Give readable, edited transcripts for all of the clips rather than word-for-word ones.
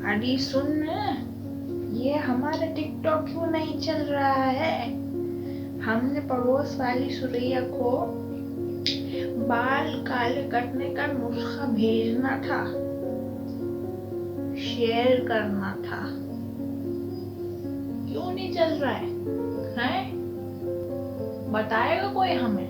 अरे सुन, ये हमारा टिकटॉक क्यों नहीं चल रहा है? हमने पड़ोस वाली सुरैया को बाल काले करने का नुस्खा भेजना था, शेयर करना था, क्यों नहीं चल रहा है? हैं? बताएगा कोई हमें?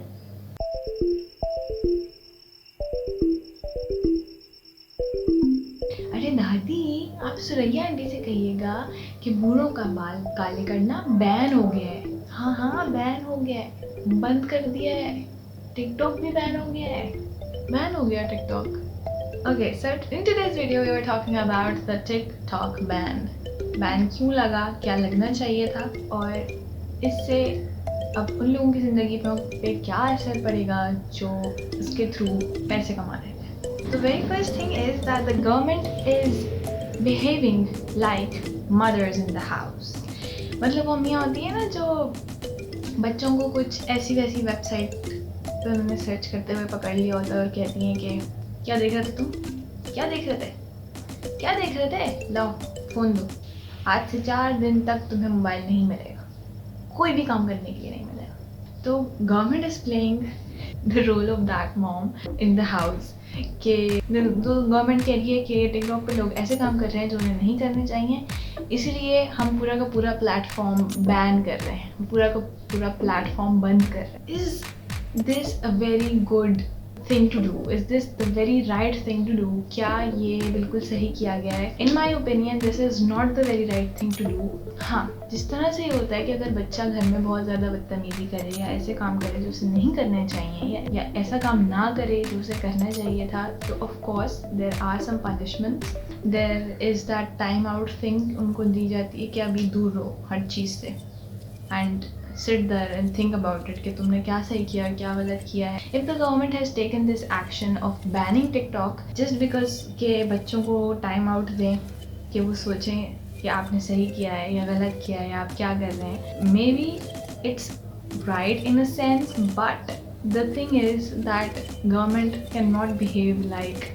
अरे दादी, आप सुरैया आंटी से कहिएगा कि बूढ़ों का बाल काले करना बैन हो गया है। हाँ, बैन हो गया है, बंद कर दिया है। टिकटॉक भी बैन हो गया है, बैन हो गया TikTok. Okay, so in today's video we were talking about the TikTok ban. Ban क्यों लगा, क्या लगना चाहिए था, और इससे अब उन लोगों की ज़िंदगी पे क्या असर पड़ेगा जो इसके थ्रू पैसे कमा रहे थे. The very first thing is that the government is behaving like mothers in the house. मतलब वो अम्मियाँ होती हैं ना जो बच्चों को कुछ ऐसी वैसी वेबसाइट पे उन्होंने सर्च करते हुए पकड़ लिया होता है और कहती हैं कि क्या देख रहे थे तुम, क्या देख रहे थे, लाओ फ़ोन दो, आज से 4 दिन तक तुम्हें मोबाइल नहीं मिलेगा, कोई भी काम करने के लिए नहीं मिलेगा. तो government is playing the role of that mom in the house कि गवर्नमेंट कह रही है कि टिकटॉक पे लोग ऐसे काम कर रहे हैं जो उन्हें नहीं करने चाहिए, इसलिए हम पूरा का पूरा प्लेटफॉर्म बैन कर रहे हैं, पूरा का पूरा प्लेटफॉर्म बंद कर रहे हैं. Is this a very good thing to do? Is this the very right thing to do? क्या ये बिल्कुल सही किया गया है? In my opinion, this is not the very right thing to do. हाँ, जिस तरह से ये होता है कि अगर बच्चा घर में बहुत ज़्यादा बदतमीजी करे या ऐसे काम करे जो उसे नहीं करने चाहिए या ऐसा काम ना करे जो उसे करना चाहिए था, तो of course there are some punishments. There is that time out thing उनको दी जाती है कि अभी दूर रहो हर चीज़ से and sit there and think about it कि तुमने क्या सही किया, क्या गलत किया है. If the government has taken this action of banning TikTok just because के बच्चों को टाइम आउट दें कि वो सोचें कि आपने सही किया है या गलत किया है या आप क्या कर रहे हैं, maybe it's right in a sense, but the thing is that government cannot behave like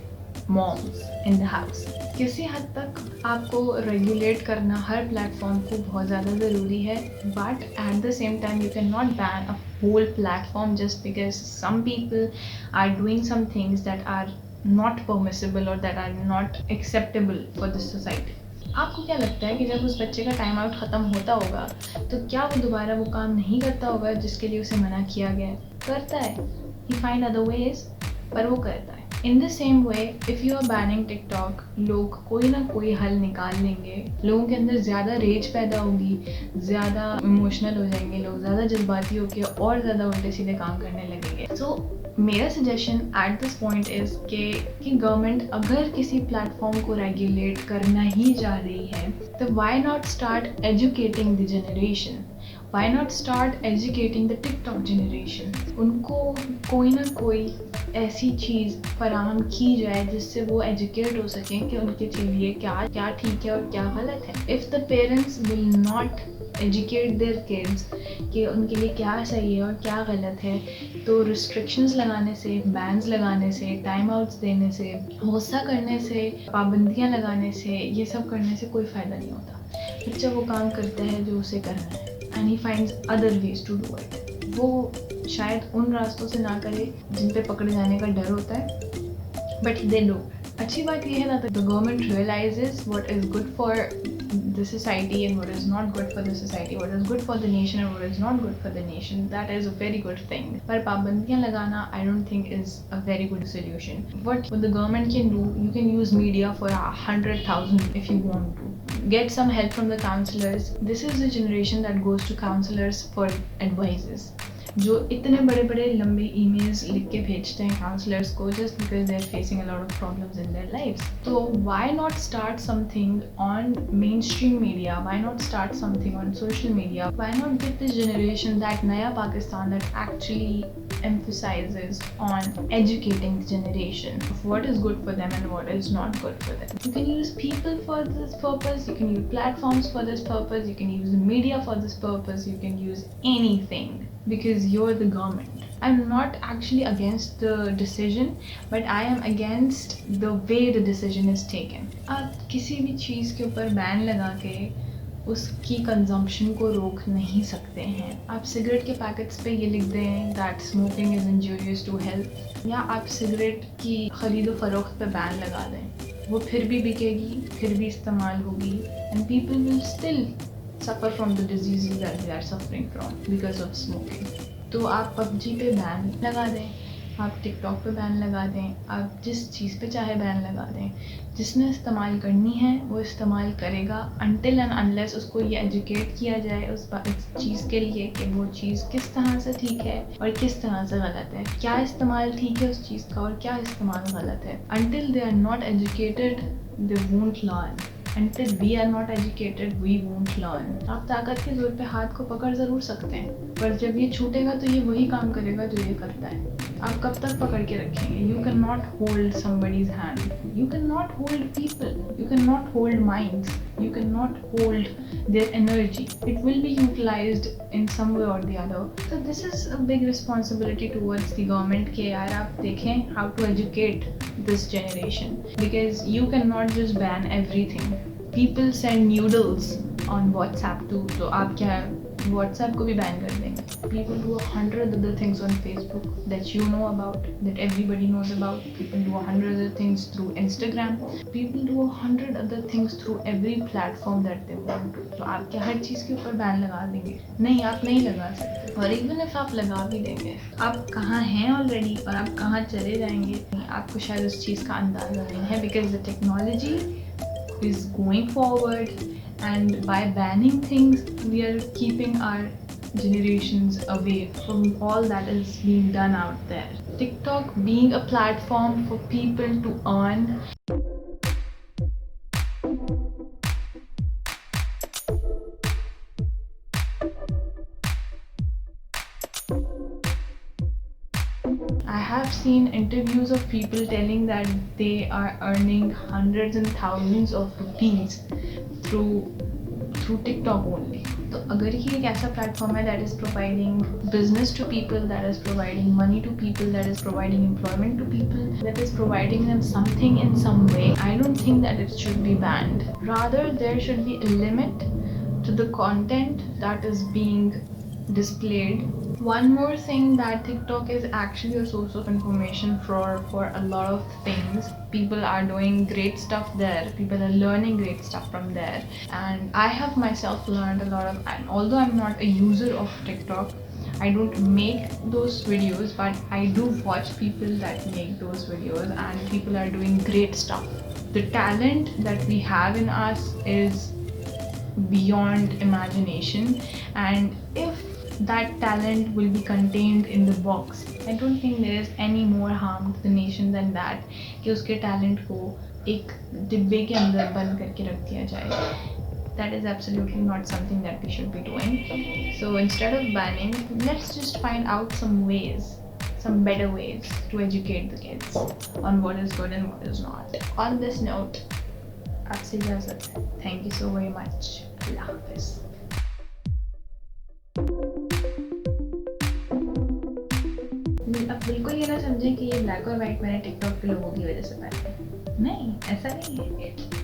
moms in the house. किसी हद तक आपको रेगुलेट करना हर प्लेटफॉर्म को बहुत ज़्यादा ज़रूरी है, but at the same time you can not ban a whole platform just because some people are doing some things that are not permissible और that are not acceptable for this society. आपको क्या लगता है कि जब उस बच्चे का टाइम आउट ख़त्म होता होगा तो क्या वो दोबारा वो काम नहीं करता होगा जिसके लिए उसे मना किया गया है? करता है, ही फाइंड अदर वेज, पर वो करता है. In the same way, if you are banning TikTok, लोग कोई ना कोई हल निकाल लेंगे, लोगों के अंदर ज़्यादा रेज पैदा होगी, ज़्यादा इमोशनल हो जाएंगे लोग, ज़्यादा जज्बाती होकर और ज़्यादा उल्टे सीधे काम करने लगेंगे. So मेरा suggestion at this point is कि गवर्नमेंट अगर किसी प्लेटफॉर्म को रेगुलेट करना ही जा रही है तो why not start educating the generation, why not start educating the TikTok generation. उनको कोई ना कोई ऐसी चीज़ फराहम की जाए जिससे वो एजुकेट हो सकें कि उनके लिए क्या ठीक है और क्या गलत है. If the parents will not educate their kids कि उनके लिए क्या सही है और क्या गलत है, तो रिस्ट्रिक्शंस लगाने से, बैन्स लगाने से, टाइम आउट्स देने से, गुस्सा करने से, पाबंदियाँ लगाने से, ये सब करने से कोई फ़ायदा नहीं होता. बच्चा वो काम करता है जो उसे करना है and he finds other ways to do it. वो शायद उन रास्तों से ना करे जिन पे पकड़े जाने का डर होता है, बट दे डू. अच्छी बात यह है ना, the government realises what is good for the society and what is not good for the society, what is good for the nation and what is not good for the nation. That is a very good thing. पर पाबंदियाँ लगाना I don't think is a very good solution. What the government can do, you can use media for 100,000 if you want to. Get some help from the counselors. This is the generation that goes to counselors for advices. जो इतने बड़े बड़े लंबे emails लिख के भेजते हैं counsellors को just because they are facing a lot of problems in their lives. तो why not start something on mainstream media, why not start something on social media, why not give this generation that नया Pakistan that actually emphasizes on educating the generation of what is good for them and what is not good for them. You can use people for this purpose, you can use platforms for this purpose, you can use the media for this purpose, you can use anything because you're the government. I'm not actually against the decision, but I am against the way the decision is taken. آپ کسی بھی چیز کے اوپر بین لگا کے اس کی consumption کو روک نہیں سکتے ہیں. آپ سگریٹ کے پیکٹس پہ یہ لکھ دیں that smoking is injurious to health, یا آپ سگریٹ کی خرید و فروخت پہ بین لگا دیں, وہ پھر بھی بکے گی, پھر بھی استعمال ہوگی, and people will still suffer from the diseases that they are suffering from because of smoking. تو آپ پب جی پہ بین لگا دیں, آپ ٹک ٹاک پہ بین لگا دیں, آپ جس چیز پہ چاہے بین لگا دیں. جس نے استعمال کرنی ہے وہ استعمال کرے گا until and unless اس کو یہ ایجوکیٹ کیا جائے اس چیز کے لیے کہ وہ چیز کس طرح سے ٹھیک ہے اور کس طرح سے غلط ہے, کیا استعمال ٹھیک ہے اس چیز کا اور کیا استعمال غلط ہے. until they are not educated they won't learn. Until we are not educated, we won't learn. آپ طاقت کے زور پہ ہاتھ کو پکڑ ضرور سکتے ہیں, پر جب یہ چھوٹے گا تو یہ وہی کام کرے گا جو یہ کرتا ہے. آپ کب تک پکڑ کے رکھیں گے؟ You cannot hold somebody's hand. You cannot hold people. You cannot hold minds. You cannot hold their energy. It will be utilized in some way or the other. So this is a big responsibility towards the government کہ یار آپ دیکھیں how to educate this generation, because you cannot just ban everything. People send noodles on WhatsApp too, تو آپ کیا WhatsApp کو بھی بین کر دیں گے. People do 100 other things on Facebook that you know about, that everybody knows about. People do 100 other things through Instagram. People do 100 other things through every platform that they want to. تو آپ کیا ہر چیز کے اوپر بین لگا دیں گے؟ نہیں, آپ نہیں لگا سکتے. اور even if آپ لگا بھی دیں گے, آپ کہاں ہیں آلریڈی اور آپ کہاں چلے جائیں گے آپ کو شاید اس چیز کا اندازہ نہیں ہے, because the technology is going forward. And by banning things, we are keeping our generations away from all that is being done out there. TikTok being a platform for people to earn. I have seen interviews of people telling that they are earning hundreds and thousands of rupees through TikTok only. تو اگر یہ ایک ایسا platform ہے that is providing business to people, that is providing money to people, that is providing employment to people, that is providing them something in some way, I don't think that it should be banned. Rather, there should be a limit to the content that is being displayed. One more thing, that TikTok is actually a source of information for a lot of things. People are doing great stuff there. People are learning great stuff from there. And I have myself learned a lot of, and although I'm not a user of TikTok, I don't make those videos, but I do watch people that make those videos, and people are doing great stuff. The talent that we have in us is beyond imagination, and if that talent will be contained in the box, I don't think there is any more harm to the nation than that کہ اس کے talent کو ایک ڈبے کے اندر بند کر کے رکھ دیا جائے. That is absolutely not something that we should be doing. So instead of banning, let's just find out some ways, some better ways to educate the kids on what is good and what is not. On this note, آپ سے اجازت ہے. Thank you so very much. اللہ حافظ. اب بالکل یہ نہ سمجھیں کہ یہ بلیک اور وائٹ میں نے ٹک ٹاک کے لوگوں کی وجہ سے پایا ہے. نہیں, ایسا نہیں ہے.